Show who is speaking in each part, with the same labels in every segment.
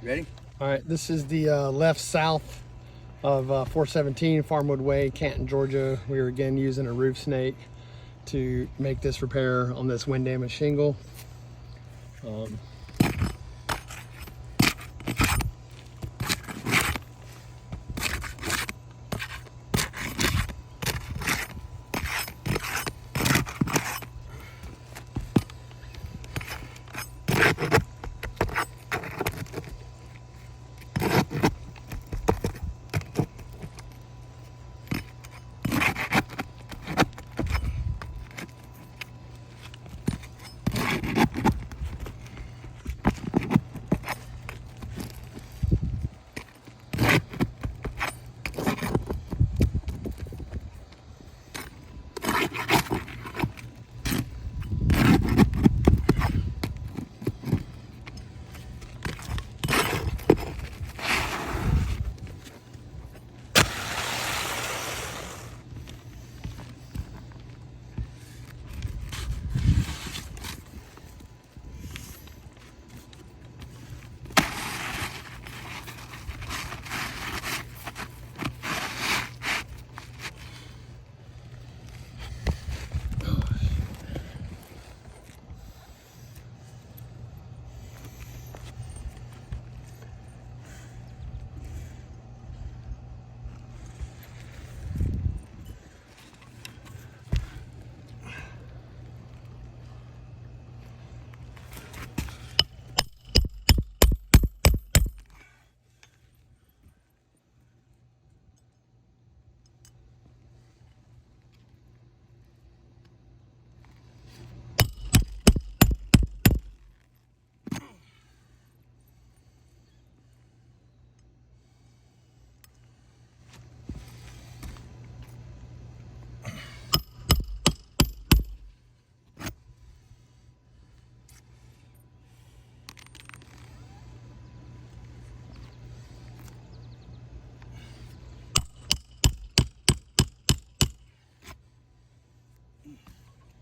Speaker 1: Ready?
Speaker 2: All right, this is the left south of 417 Farmwood Way, Canton, Georgia. We are again using a roof snake to make this repair on this wind damaged shingle.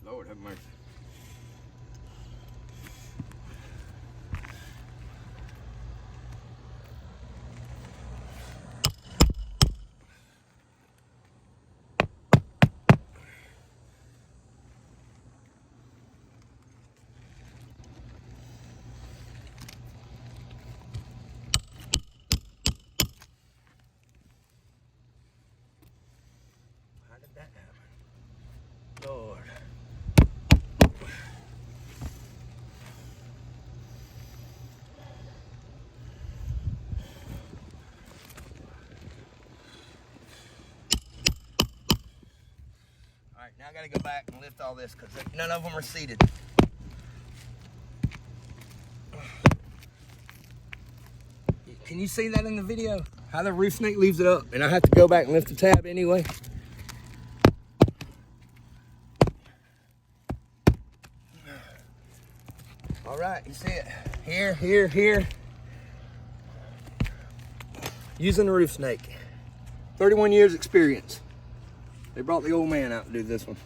Speaker 1: Lord have mercy. How did that happen? Lord. All right, now I gotta go back and lift all this because none of them are seated. Can you see that in the video? How the roof snake leaves it up, and I have to go back and lift the tab anyway. All right, you see it here, here, here. Using the roof snake. 31 years experience. They brought the old man out to do this one.